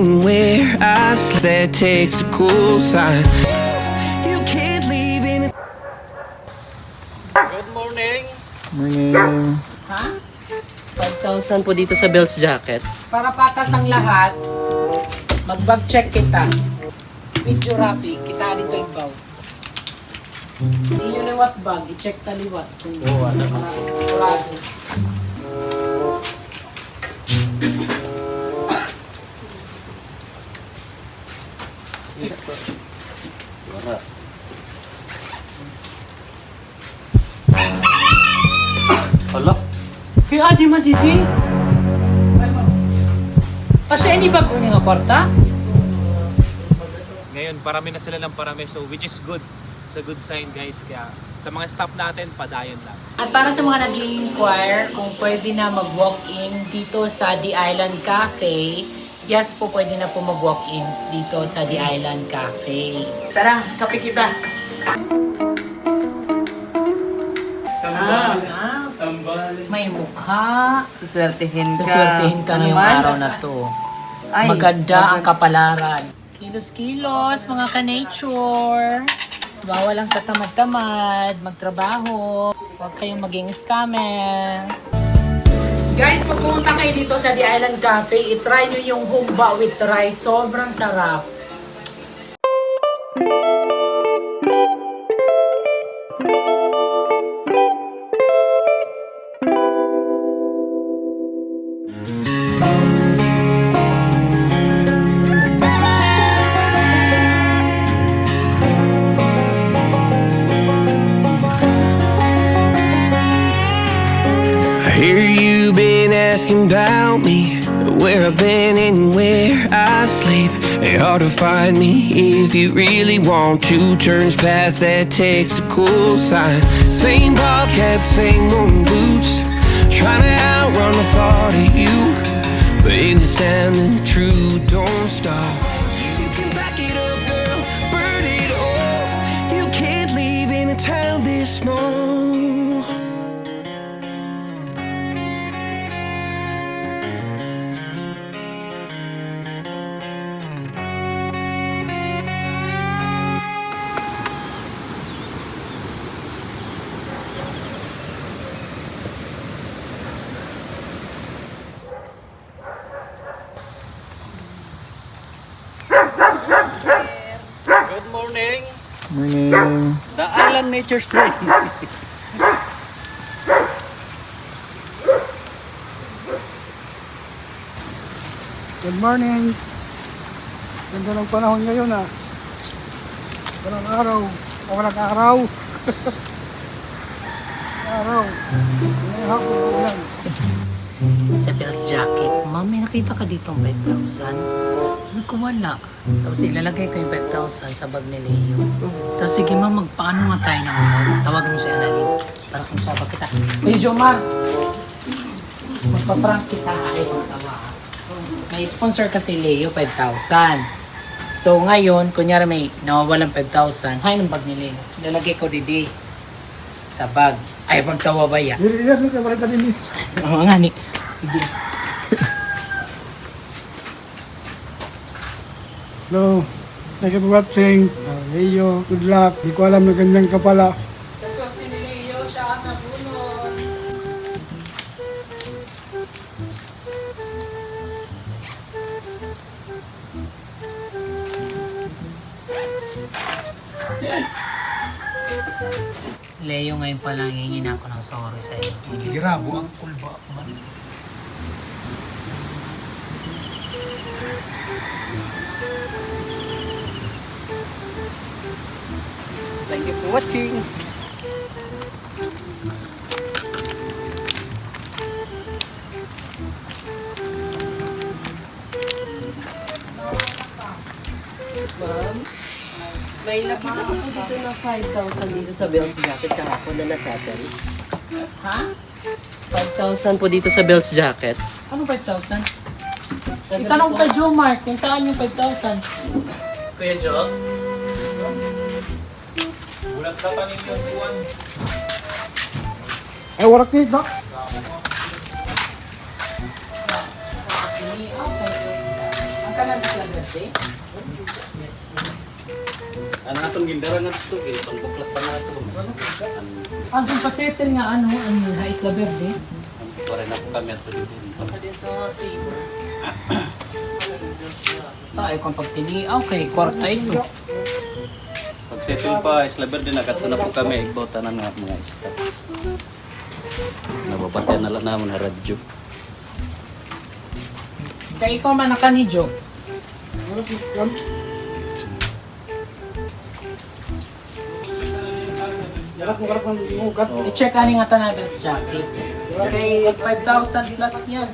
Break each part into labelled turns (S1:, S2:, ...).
S1: anywhere I sleep, that takes a cool sign. You can't leave in.
S2: Good morning.
S3: Morning.
S4: Ha?
S2: 5,000 po dito sa Bell's Jacket.
S4: Para patas ang lahat, mag-bag check kita. Video rapid, kita dito igbaw. Hindi yun liwat bag, i-check ta liwat.
S2: Oo, ano?
S4: Kurado.
S2: Wala. Hala?
S4: Kaya di man didi. Kasi ini bag ko nga kwarta?
S3: Ngayon, parami na sila ng parami. So, which is good. It's a good sign, guys. Kaya, sa mga staff natin, padayon lang.
S4: At para sa mga nag-inquire kung pwede na mag-walk-in dito sa The Island Cafe, yes po, pwede na po mag-walk-in dito sa The Island Cafe.
S5: Tara, kape kita.
S4: May mukha.
S5: Suswertehin ka.
S4: Suswertehin ka ngayong
S5: Naman?
S4: araw na to.
S5: Ay,
S4: Maganda ang kapalaran. Kilos-kilos, mga ka-nature. Bawal ang katamad-tamad, magtrabaho. Huwag kayong maging scammer. Guys, pag pumunta kayo dito sa The Island Cafe, itry nyo yung humba with rice. Sobrang sarap.
S1: I hear you been asking about me, where I've been and where I sleep. It's hard to find me if you really want to. Turns past, that takes a cool sign. Same ball cap, same old boots, trying to outrun the thought of you. But in this town, the truth don't stop. You can back it up, girl, burn it all. You can't leave in a town this small.
S2: Good morning.
S3: Morning.
S2: The Island Nature Trail.
S6: Good morning. Ganda ng panahon ngayon ah. Walang araw. Walang araw. Araw. May hapon ulan.
S4: Sa Bell's Jacket, Ma'am, may nakita ka dito ang 5,000. Sabi ko wala. Tapos ilalagay ko yung 5,000 sa bag ni Leo. Tapos sige ma'am, magpaano nga tayo ng tawagin mo si Annalyn para kung sabag kita. Hey Jomar! Magpa-prank kita ay tawa. May sponsor kasi Leo 5,000. So ngayon, kunyari may nawawalang 5,000, hay ng bag ni Leo. Ilalagay ko didi sa bag. Ay, pagtawa ba ya?
S6: Dilihat mo kayo ka din.
S4: Oo nga ni. Sige.
S6: Hello. Thank you for watching. Leo, good luck. Di ko alam na ganyan ka pala.
S4: Kaswerte ni Leo, siya ang nabunod. Leo, ngayon pa lang hingin ako ng sorry sa iyo.
S6: Girabo ang kulba man.
S5: Thank you for watching.
S2: Ma'am, may nakita ko dito na 5,000 dito sa Bell's Jacket kahapon na nasettle.
S4: Ha?
S2: 5,000 po dito sa Bell's Jacket.
S4: Ano 5,000? Itanong kay Jomar kung saan yung 5,000.
S2: Kuya Jo?
S3: Bulag ka pa ninyo buwan.
S6: Ay, warak dito.
S4: ka na sa birthday?
S7: Ano na itong gindara nga ito, itong buklat pa na ito.
S4: Ang pasettle nga ano, ang Isla Verde.
S7: Pare na po kami at dito.
S2: Dito, table.
S4: Tayo kung pagtili, okay, kwarta ito.
S7: Pag settle pa, Isla Verde, nagato na po kami, igbotanan nga mga isla. Nababatian na lang naman na radyo.
S4: Kaya ikaw man naka ni Jo.
S6: Galak mo galak ng ugat.
S4: I-check ka nga tanabel sa jacket. Okay, 5,000 plus yan.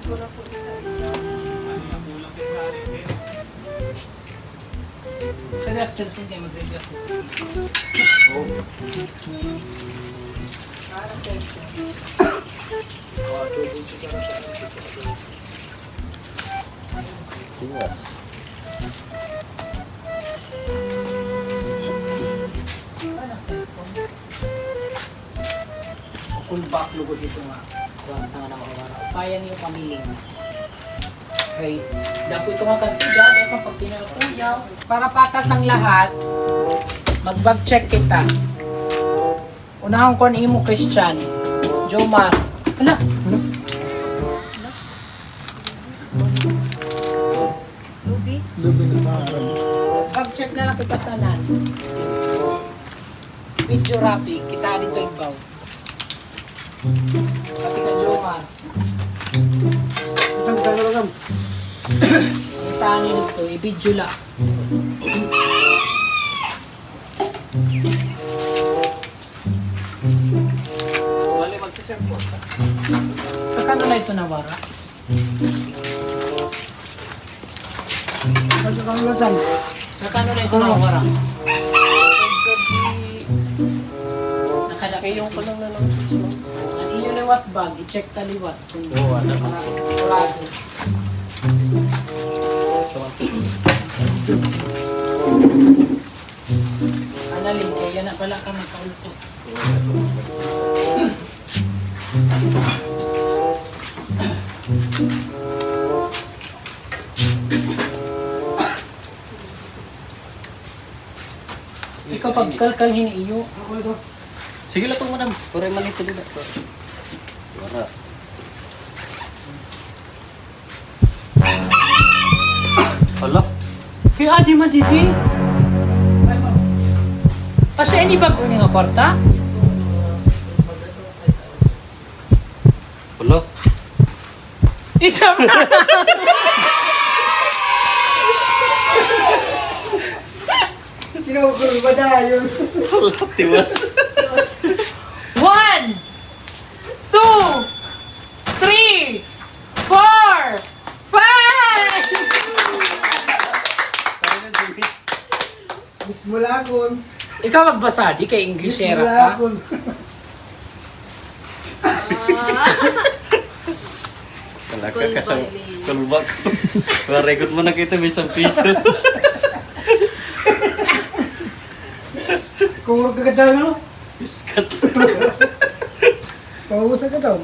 S4: Sa Axel kung kayo mag-review ako sa
S7: Yes.
S4: Full back logo dito nga. Kuwanta nga nakakawara. Kaya niyo pamiling. Okay. Dapo ito nga kantiga. Dahil pang pagtinakuyaw. Para patas ang lahat, mag-bag check kita. Unahang ko ni mo, Christian. Jomar. Hala. Bag check na lang kita tanan. Video rapi. Kita dito igbaw. Pati ka Jomar.
S6: Itang galak.
S4: Kita nito. I-video lang.
S3: Bali, magsishare po.
S4: Kakano na ito nawara?
S6: Galak ang lasang.
S4: Kakano na ito nawara? Nakalaki
S2: Ngayon ko lang na lang sa mo.
S4: At iyo liwat bag, i-check taliwat kung sigurado. Analin, kaya na pala ka makaulpot. Ikaw pagkalkalhin iyo.
S6: Ako ito.
S7: Sige lang po, madam. Pare man ito dito. Wala. Hala.
S4: Kaya di madidi. Kasi hindi ba kunin nga kwarta?
S7: Hala.
S4: Isa ba?
S6: Kinukul ba tayo?
S7: Hala, tiwas.
S4: 1, 2, 3, 4, 5!
S6: Mismo lagon.
S4: Ikaw magbasa, di kay Englishera
S6: Mismo
S4: ka.
S6: lagon.
S7: Talaga ka sa kulbak. Paregot mo na kita bisang piso.
S6: Kung ka ka daw, no?
S7: Biskat.
S6: Pausa ka daw.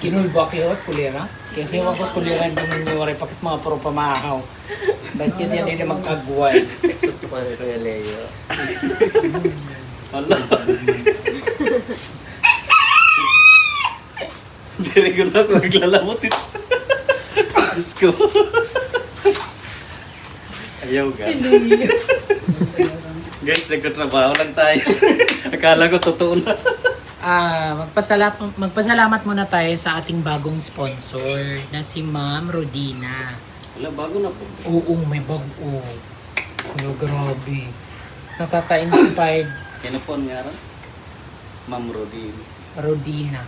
S4: Kinulbak yun at kulira. Kasi wag ko kulira yung buminyori pakit mga puro pamahaw. Ba't yun yan hindi magkagway?
S7: Ito pa rin yung Leo. Hala. Hindi ko na ako naglalamot ito. Diyos ko. Ayaw ka. Guys, nagkatrabaho lang tayo. Akala ko totoo na.
S4: Magpasalamat muna tayo sa ating bagong sponsor na si Ma'am Rodina.
S7: Wala, bago na po.
S4: Oo, may bago. Ano, grabe. Nakaka-inspired
S7: Kinupon nga rin. Ma'am Rodin.
S4: Rodina.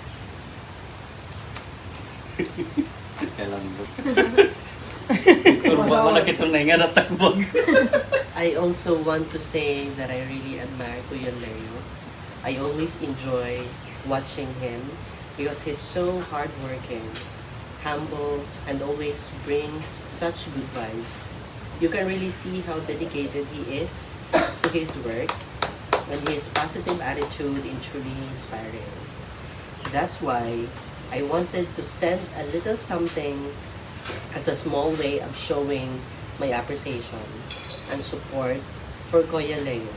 S7: Kailan ba? Kurba mo na kitong na nga natakbog.
S2: I also want to say that I really admire Kuya Leo. I always enjoy watching him because he's so hardworking, humble, and always brings such good vibes. You can really see how dedicated he is to his work, and his positive attitude is truly inspiring. That's why I wanted to send a little something as a small way of showing my appreciation and support for Kuya Leo.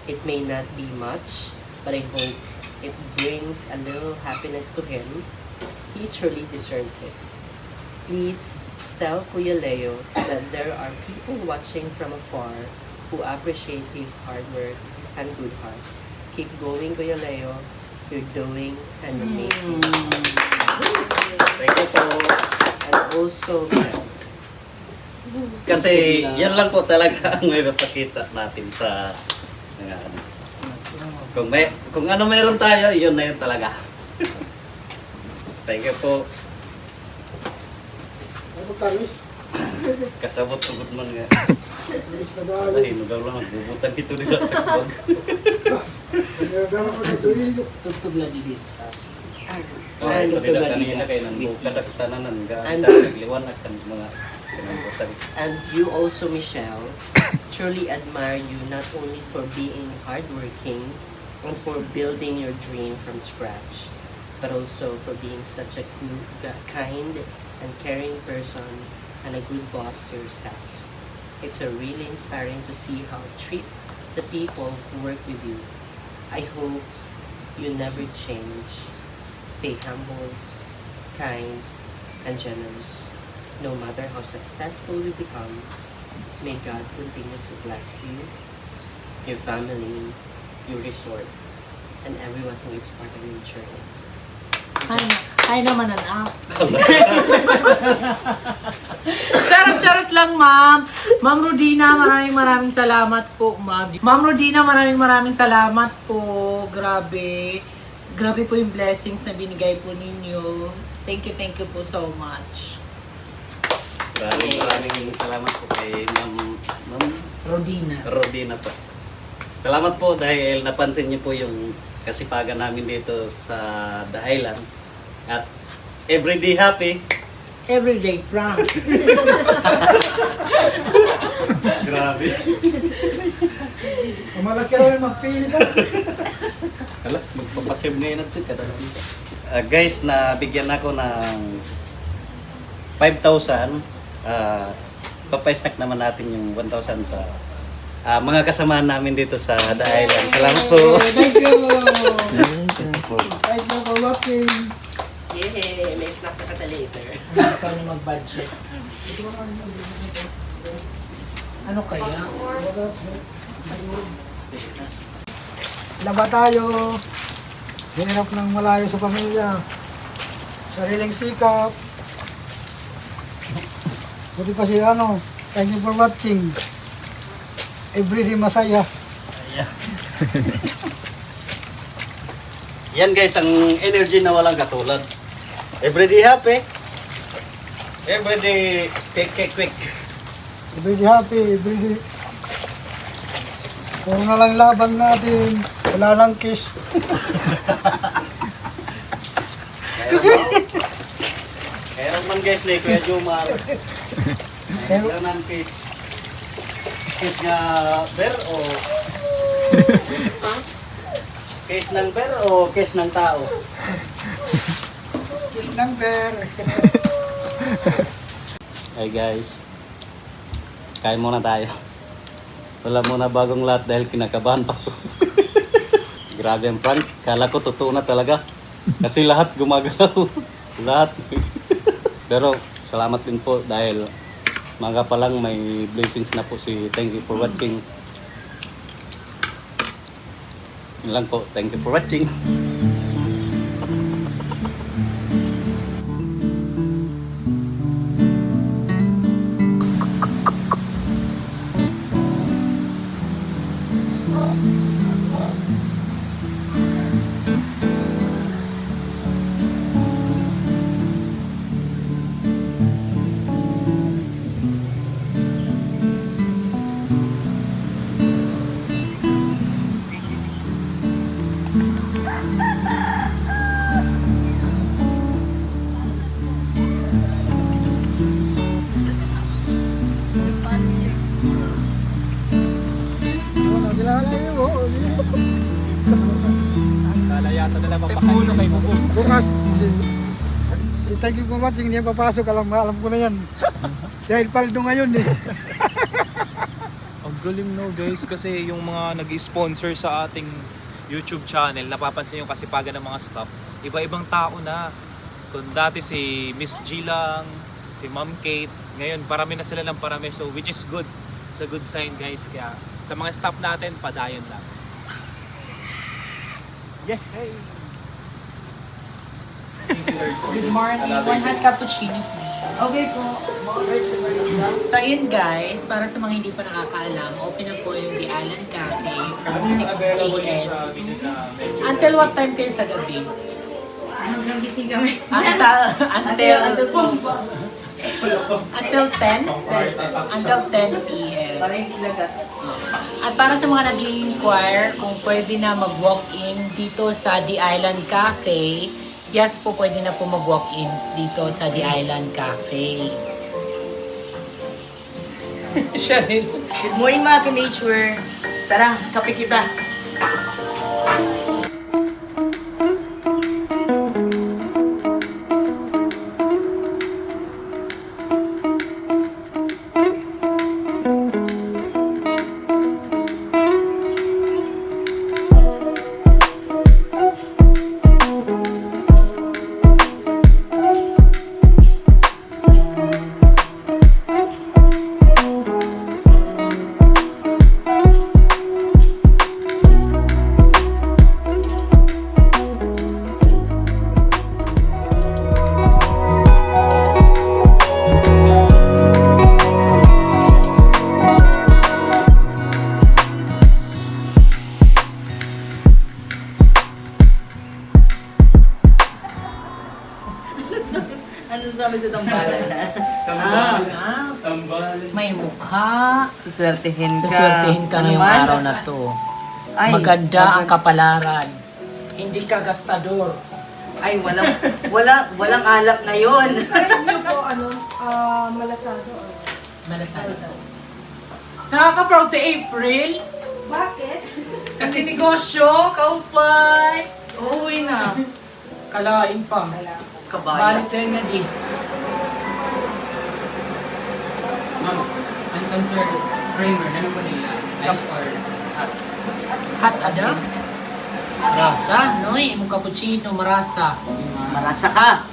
S2: It may not be much, but I hope it brings a little happiness to him. He truly deserves it. Please tell Kuya Leo that there are people watching from afar who appreciate his hard work and good heart. Keep going, Kuya Leo. You're doing an amazing job.
S7: Thank you po.
S2: And also,
S7: Kasi yan lang po talaga ang may mapakita natin sa mga ano. Kung ano meron tayo, yun na yun talaga. Thank you po.
S6: Ako talis.
S7: Kasabot-sabot man nga.
S6: Talis na dahil.
S7: Ay, daw lang nagbubutan dito nila sa kubag.
S6: Nagdala ko dito iyo.
S4: Tugtog lang di lista.
S7: Ay,
S2: And-
S7: kanila kanina kayo nang kadagtanan
S2: And-
S7: nagliwan at kan mga kanambutan.
S2: And you also, Michelle, truly admire you not only for being hardworking and for building your dream from scratch, but also for being such a good, kind and caring person and a good boss to your staff. It's a really inspiring to see how you treat the people who work with you. I hope you never change. Stay humble, kind, and generous. No matter how successful you become, may God continue to bless you, your family, your resort, and everyone who is part of your journey.
S4: Hi naman, anak. Charot-charot lang, ma'am. Ma'am Rodina, maraming salamat po, ma'am. Ma'am Rodina, maraming salamat po. Grabe. Grabe po yung blessings na binigay po ninyo. Thank you po so much.
S7: Maraming salamat po kay Ma'am
S4: Rodina
S7: po. Salamat po dahil napansin niyo po yung kasipagan namin dito sa The Island. At everyday happy.
S4: Everyday prank.
S7: Grabe.
S6: Malas ka naman magpili ka.
S7: Hala, magpapasave ngayon natin kada guys, nabigyan ako ng 5,000. Papay-snack naman natin yung 1,000 sa mga kasamaan namin dito sa The Island. Salamat po.
S6: Thank you. Thank you for watching.
S2: Yay! May snack na kita later.
S4: Ikaw na mag-budget. Ano kaya?
S6: Laba tayo. Hirap ng malayo sa pamilya. Sariling sikap. Buti pa si ano. Thank you for watching. Everyday masaya.
S7: Yan guys, ang energy na walang katulad. Everyday happy. Everyday quick.
S6: Everyday happy. Everyday. Kung na lang laban natin. Wala nang kiss.
S7: Kaya naman guys, na Kuya Jomar. Kaya naman kiss. Kiss nga bear o... Kiss ng bear o kiss ng tao?
S6: Kiss ng bear.
S7: Hey guys, kain muna tayo. Wala muna bagong lahat dahil kinakabahan pa ko. Grabe ang prank, kala ko totoo na talaga. Kasi lahat gumagalaw. Lahat. Pero salamat din po dahil maga pa lang may blessings na po si thank you for watching. Yun lang po, thank you for watching.
S3: Kala yata nila mapakain kay Bubo.
S6: Bukas. thank you for watching. Hindi yan papasok, alam ko na yan. Dahil paldo ngayon eh.
S3: Ang galing no guys, kasi yung mga nag-sponsor sa ating YouTube channel, napapansin yung kasipagan ng mga staff, iba-ibang tao na. Kung dati si Miss G lang, si Ma'am Kate, ngayon parami na sila ng parami, so which is good. It's a good sign guys, kaya sa mga staff natin, padayon lang. Yeah, hey!
S4: Good morning. One hot cappuccino, please.
S5: Okay po.
S4: So, ayun guys, para sa mga hindi pa nakakaalam, open na po yung The Island Cafe from 6 a.m. Until what time kayo sa gabi?
S5: Hanggang gising kami.
S4: Until 10? Until 10 p.m.
S5: Para hindi lagas.
S4: At para sa mga nag-i-inquire kung pwede na mag-walk-in dito sa The Island Cafe, yes po, pwede na po mag-walk-in dito sa The Island Cafe. Cheryl.
S5: Good morning mga ka-nature. Tara, kape kita. Ano sabi sa tambalan?
S4: May mukha.
S5: Suswertehin ka.
S4: Suswertehin ka ngayong
S5: Ano man?
S4: araw na to.
S5: Ay,
S4: Maganda ang kapalaran. Hindi ka gastador.
S5: Ay, walang alak ngayon.
S4: Malasado daw. Nakaka-proud si April.
S8: Bakit?
S4: Kasi negosyo, kaupay.
S5: Uuwi na.
S4: Kalain pa.
S5: Kabayan.
S4: Balik tayo na di. Ma'am, ang concern Kramer, ano po niya? Ice or hot? Hot ada? Rasa, no? Yung cappuccino, marasa.
S5: Marasa ka.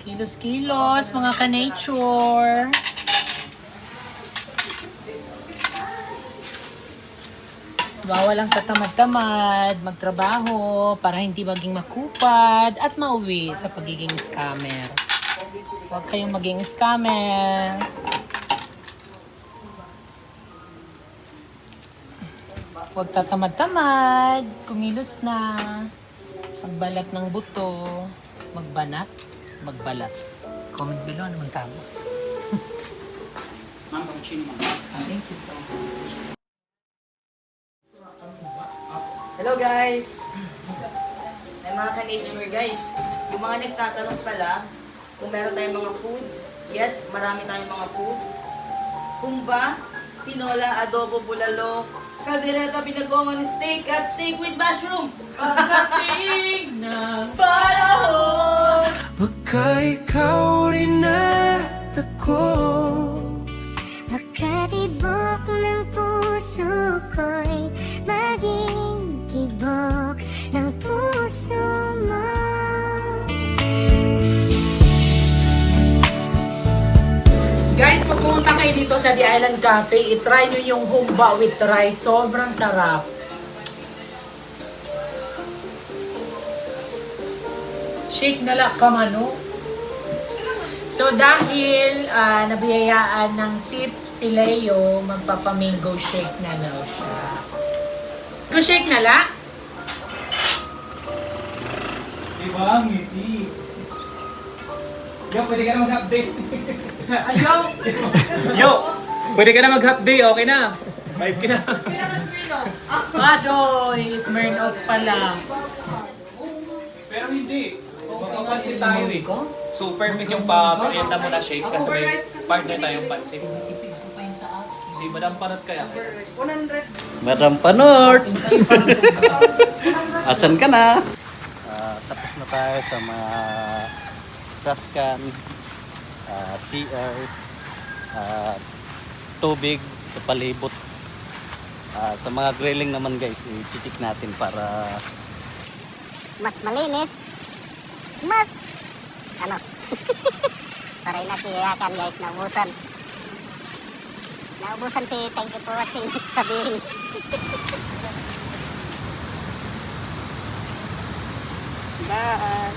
S4: Kilos-kilos, mga ka-nature. Bawal ang katamad-tamad, magtrabaho para hindi maging makupad at mauwi sa pagiging scammer. Huwag kayong maging scammer. Huwag tatamad-tamad, kumilos na. Magbalat ng buto, magbanat, magbalat. Comment below naman tama. Thank you so much.
S5: Hello guys! May mga ka-nature guys. Yung mga nagtatanong pala kung meron tayong mga food. Yes, marami tayong mga food. Humba, tinola, adobo, bulalo, kaldereta, binagongan, steak at steak with mushroom.
S4: Pagdating ng
S5: Panahon!
S1: Baka ikaw rin na ako.
S8: Makatibok ng puso ko'y maging tibok ng puso mo.
S4: Guys, pag pumunta kayo dito sa The Island Cafe, itry nyo yung humba with rice. Sobrang sarap. Shake na lang kamano. So dahil nabiyayaan ng tip si Leo, magpapamango shake na daw siya. Go shake na lang?
S3: Diba? Ngiti. Yo, pwede ka na mag-update.
S4: Ayaw!
S3: Yo! Pwede ka na mag-half day, okay na. 5 ka na.
S4: Adoy! Smirnoff pala.
S3: Pero hindi. Magpapansin tayo eh. So perfect yung pa-merienda mo na shake kasi may partner tayong pansin.
S4: Tipid ko pa yun sa
S3: Si Madam Panot kaya.
S5: 100.
S7: Madam Panort! Asan ka na? Tapos na tayo sa mga trash can, CR, tubig sa palibot. Sa mga grilling naman guys, i-check natin para
S8: Mas malinis. Mas ano? Paray na siyakan guys, naubusan. Naubusan si thank you for watching sabihin. Bye.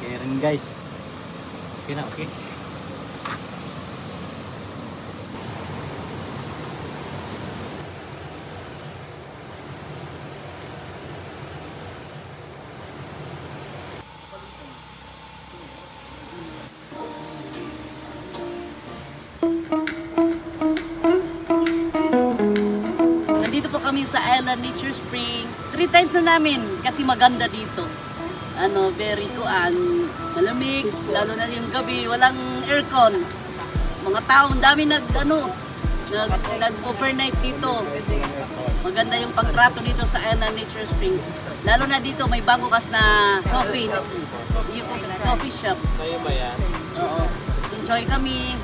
S7: okay rin guys. Okay na, okay.
S9: Nandito po kami sa Island Nature Spring. 3 times na namin kasi maganda dito. Very malamig, lalo na yung gabi, walang aircon. Mga tao, ang dami nag-overnight dito. Maganda yung pagtrato dito sa Island Nature Spring. Lalo na dito, may bago kas na coffee. Yung coffee shop.
S3: Kayo ba yan?
S9: Oo. Enjoy kami.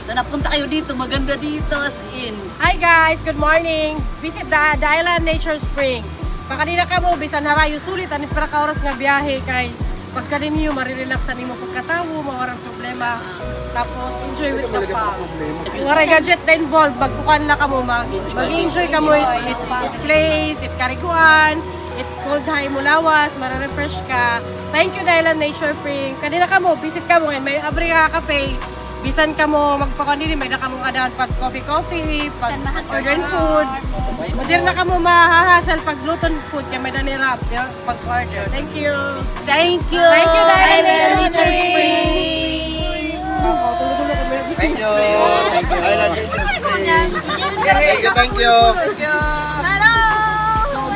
S9: So napunta kayo dito, maganda dito as in.
S10: Hi guys, good morning. Visit the Island Nature Spring. Pagkanina ka mo, bisan harayo sulit, ani para ka oras nga biyahe kay pagka ninyo, marirelaxan nimo pagkatawo, mawarang problema. Tapos enjoy with the fun. Waray gadget na involved, magkukan na ka mo, mag-enjoy ka mo, it place, it kariguan, it cold high mo lawas, mararefresh ka. Thank you, the Island Nature Spring. Kanina ka mo, visit ka mo, may Abriga Cafe. Bisan ka mo magpakondili, may na ka mong adahan pag coffee, pag ordering food. Madir na ka mo mahahasal pag gluten food, kaya may nanirap pag order. Thank you.
S9: Thank you!
S10: Thank you,
S9: Island Nature
S10: Spring!
S11: Thank you. Thank you. Island Nature Spring. Thank you, thank you.
S8: Hello!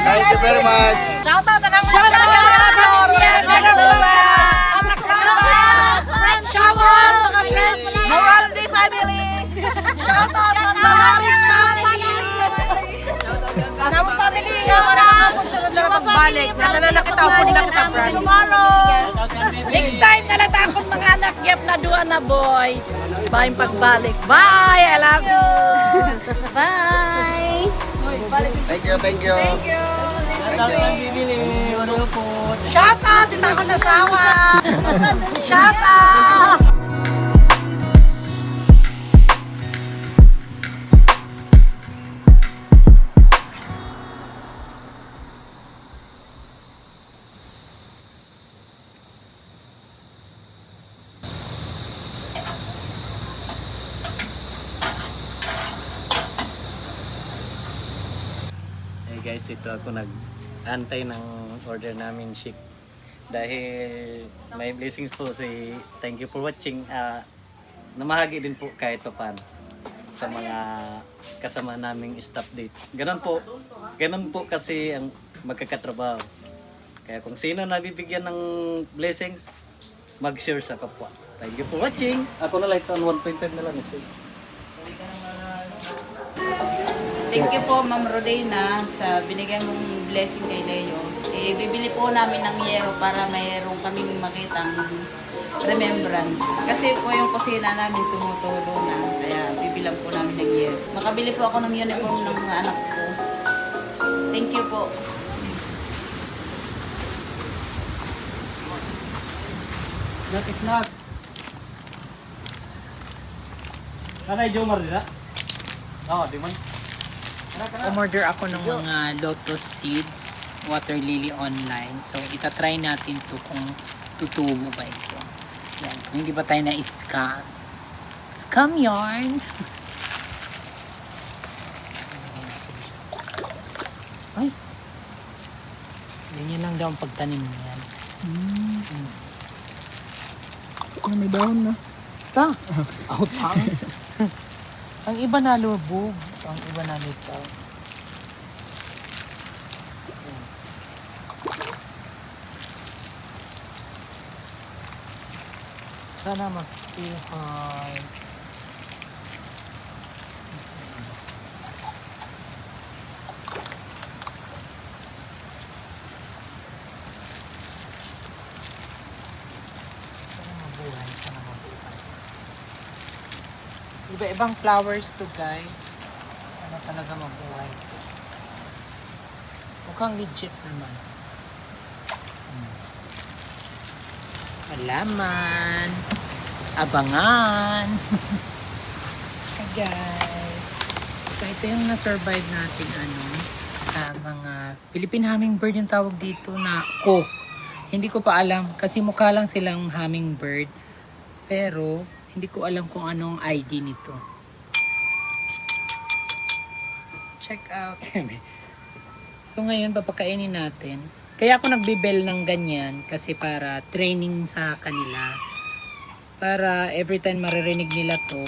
S11: Thank you very much.
S10: Shout out na naman! Shout
S9: Morality family! Shout out na sa
S10: Namang family nga marami kung sunod na pagbalik. Nananakitapon lang sa brand.
S4: Next time na natakot mga anak, yep na duwa na boys. Bye pagbalik. Bye! I love you!
S8: Bye!
S11: Thank you, thank you. Thank you.
S4: Shout out! Hindi ako nasawa! Shout out!
S7: Hey guys, ito ako nag-antay ng order namin chick. Dahil may blessings po si thank you for watching. Namahagi din po kahit paano sa mga kasama naming staff date. Ganun po kasi ang magkakatrabaho. Kaya kung sino nabibigyan ng blessings, mag-share sa kapwa. Thank you for watching. Ako na light on 1.5 na lang.
S9: Thank you po, Ma'am Rodena, sa binigay mong blessing kay Leo. Bibili po namin ng yero para mayroong kaming makitang remembrance. Kasi po yung kusina namin tumutulo na, kaya bibilang po namin ng year. Makabili po ako ng uniform ng mga anak ko. Thank you po.
S11: That is not. Kanay Jomar nila? Oo, di man.
S4: Umorder ako ng mga lotus seeds, water lily online. So, itatry natin to kung tutubo ba ito. Yan. Kung hindi ba tayo na-scam. Scam yarn! Ay! Ganyan lang daw ang pagtanim niyan.
S6: May dahon na.
S4: Ta! Outang! Ang iba na lubog. Ang iba na lutaw. Sana makuhay. Sana mabuhay. Sana mabuhay. Iba-ibang flowers to, guys. Sana talaga mabuhay. Mukhang legit naman. Alaman. Abangan. Hi guys. So ito yung na-survive nating mga Philippine hummingbird yung tawag dito na ko. Hindi ko pa alam kasi mukha lang silang hummingbird. Pero hindi ko alam kung anong ID nito. Check out. So ngayon papakainin natin. Kaya ako nagbibel ng ganyan kasi para training sa kanila. Para every time maririnig nila to,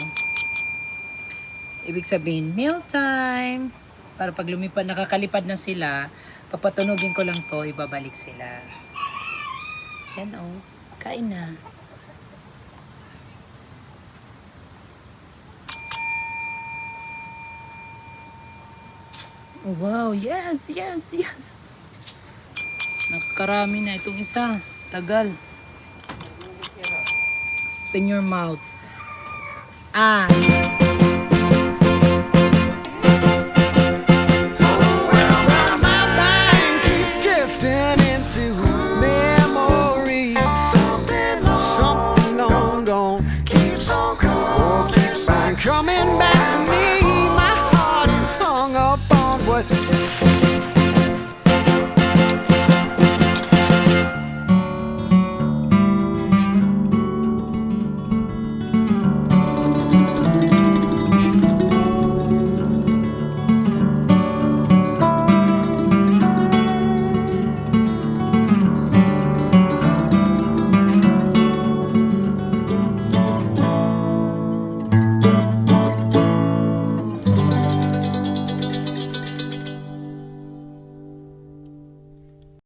S4: ibig sabihin meal time. Para pag lumipad, nakakalipad na sila, papatunugin ko lang to, ibabalik sila. Yan oh, kain na. Oh, wow, yes, yes, yes. Nakakarami na itong isa. Tagal. Open your mouth. Ah.
S1: My mind keeps drifting into memory. Something long gone keeps on coming back.